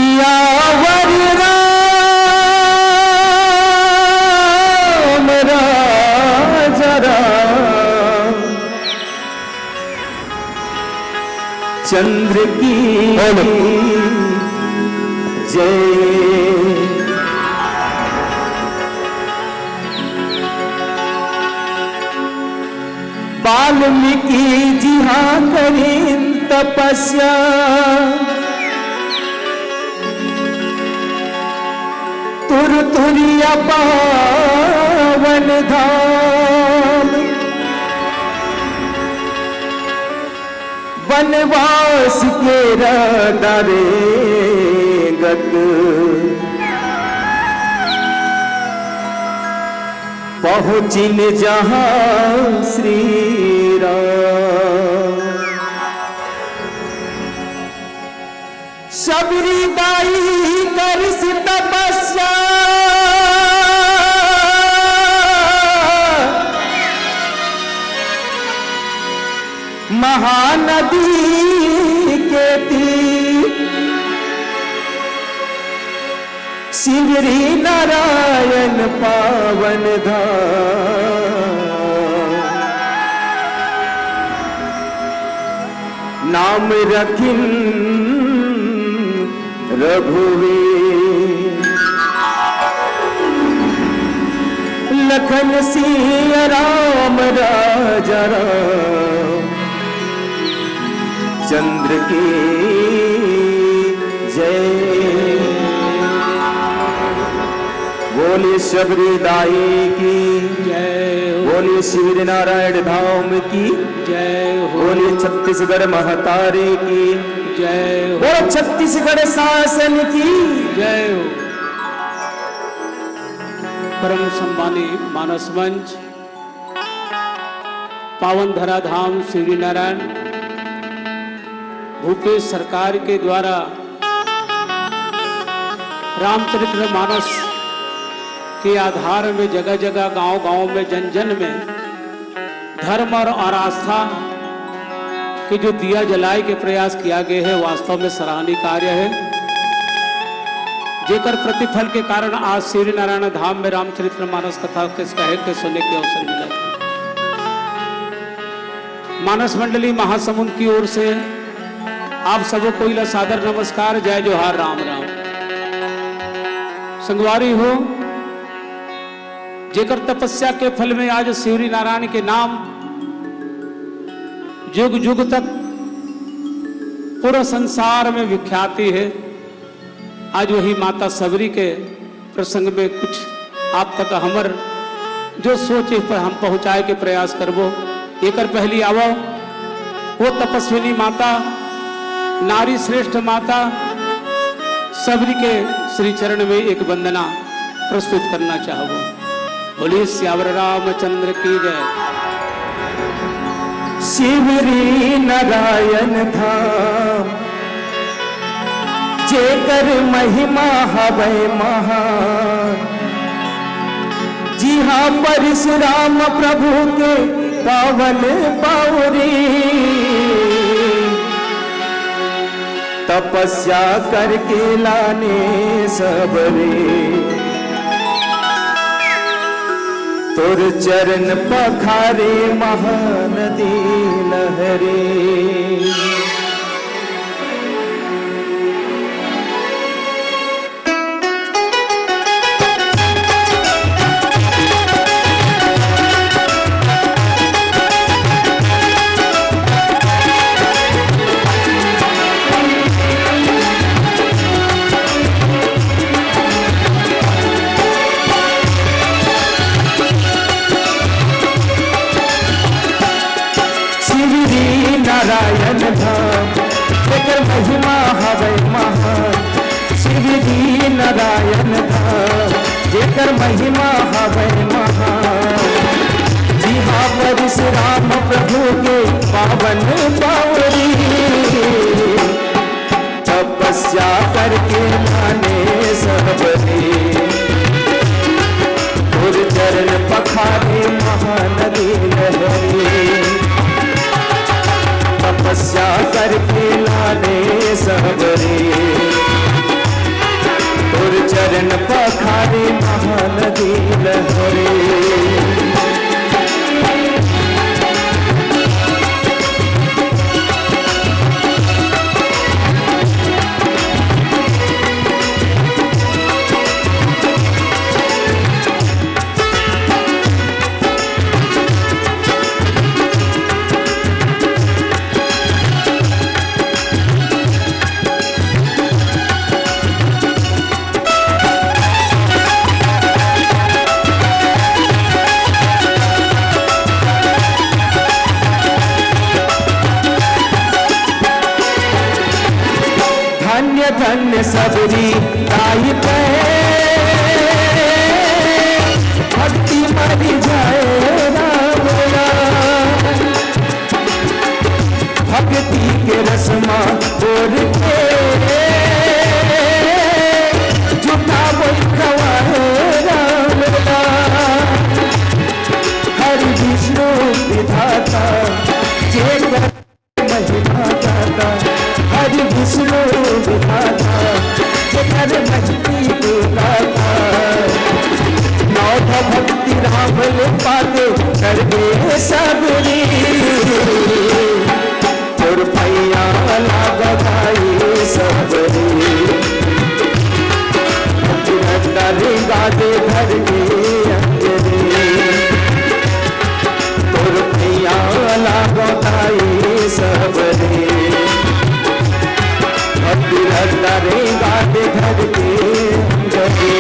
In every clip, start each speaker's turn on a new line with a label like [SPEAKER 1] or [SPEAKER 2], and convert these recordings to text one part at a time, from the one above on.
[SPEAKER 1] सियावर राम राजा राम चंद्र की जय। वाल्मीकि जी हाँ करें तपस्या तुरतुरिया पावन धाम वनवास के डरे गत पहुँचिन जहाँ श्री राम। शबरी दाई कर तपस्या महानदी के तीर शिवरी नारायण पावन धाम नाम रखिन रघुवीर लखन सिंह राम राजा राम चंद्र की जय। बोली शबरी दाई की जय, बोली शिवरी नारायण धाम की जय, बोली छत्तीसगढ़ महतारे की जय, बोलो छत्तीसगढ़ शासन की जय।
[SPEAKER 2] परम सम्मानी मानस मंच पावन धरा धाम शिवरी नारायण भूपेश सरकार के द्वारा रामचरित्र मानस के आधार में जगह जगह गांव-गांव में जन जन में धर्म और आस्था के जो दिया जलाए के प्रयास किया गया है वास्तव में सराहनीय कार्य है जेकर प्रतिफल के कारण आज श्री नारायण धाम में रामचरित्र मानस कथा के कहे के सुनने के अवसर मिला। मानस मंडली महासमुंद की ओर से आप सबको कोई सादर नमस्कार, जय जोहार, राम राम। संगवारी हो जेकर तपस्या के फल में आज शिवरी नारायण के नाम युग युग तक पूरा संसार में विख्याति है। आज वही माता सबरी के प्रसंग में कुछ आप तक हमर जो सोचे पर हम पहुंचाए के प्रयास करबो। एकर पहली आवो वो तपस्विनी माता नारी श्रेष्ठ माता सबरी के श्री चरण में एक वंदना प्रस्तुत करना चाहूँ। बोलिए सियावर रामचंद्र की जय।
[SPEAKER 1] शिवरी नारायण धाम जेकर महिमा हवै महान जी हाँ परशुराम प्रभु के पावन पावरी तपस्या करके लाने सबरे तुर चरण पखारे महानदी लहरे। नारायण धाम जेकर महिमा हवै महान शिवजी नारायण धाम जेकर महिमा हवै महान जी हाँ परशुराम प्रभु के पावन पावरी तपस्या करके माने सबरे गुर चरण पखारे महानदी लहरी तपस्या करके लाने सबरे चरण पखारे महानदी लहरे। धन्य धन्य सबरी ताई पे भक्ति मरी जाए राम राम। भक्ति के रसमा बोल के झूठा बोल खवाए राम राम। हरि विष्णु विधाता जे महिमा गाता, हरि विष्णु विधाता जगत भक्ति गाता। नौध भक्ति राम पाते कर दे सबरी, और पैया लगाई सबरी। डरे गादे धर के अंजरी, और पैया लगाई सबरी। डरे गादे धर के अंजरी।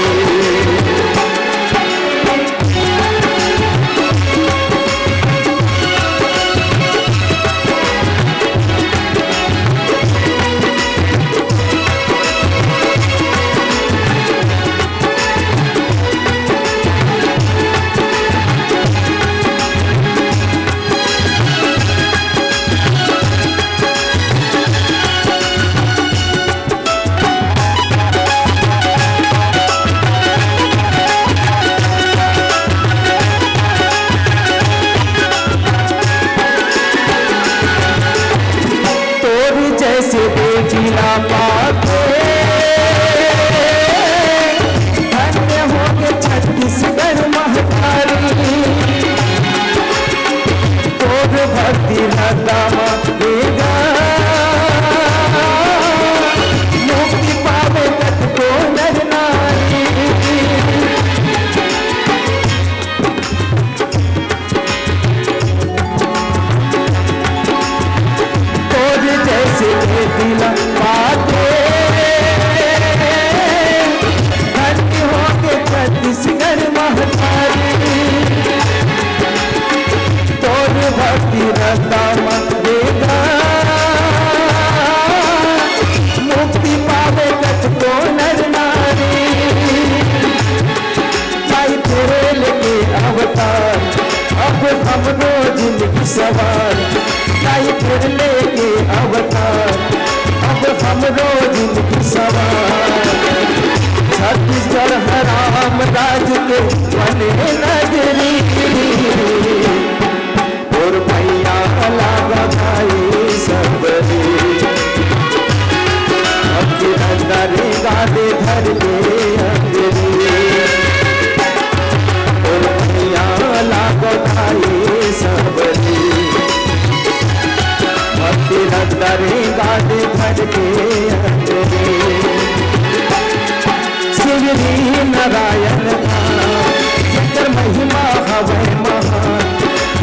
[SPEAKER 1] जैसे बेटिया पाते धन्य हो गए छत्तीसगढ़ महतारी। तोर भक्ति दामा देगा मुक्ति पावे तक को नर नारी। जैसे दिला पाते धन्य हो के छत्तीसगढ़ महतारी। तोर भक्ति दामा देगा मुक्ति पावे तक को नर नारी। भाई तेरे लेके अवतार अब हम रोज जिंदगी सवार। भाई तेरे लेके अवतार अब हम रोज जिंदगी सवार। छत्तीसगढ़ हराम राज के बने नगरी, और भैया लगा भाई सबरी। अब डरे गादे धर के अंजरी, और भैया लगा भाई सबरी। डरे गादे धर के अंजरी। शिवरी नारायण जकर महिमा हवै महान।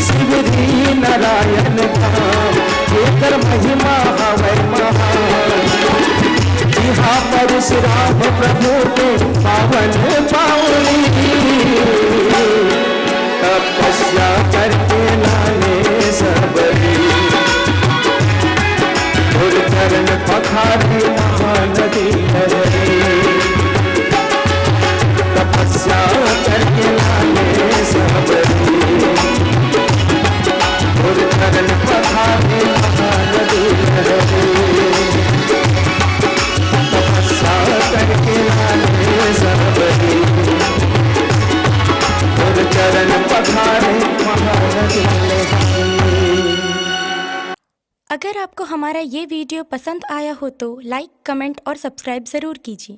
[SPEAKER 1] शिवरी नारायण जकर महिमा हवै महान। यहाँ परशुराम प्रभु के पावन पावनी, तपस्या करके लाने सबरी। चरण पखारे महानदी लहरे, तपस्या करके लाने सबरी। और चरण पखारे महानदी लहरे, तपस्या करके लाने सबरी। और चरण पखारे महानदी लहरे।
[SPEAKER 3] अगर आपको हमारा ये वीडियो पसंद आया हो तो लाइक, कमेंट और सब्सक्राइब ज़रूर कीजिए।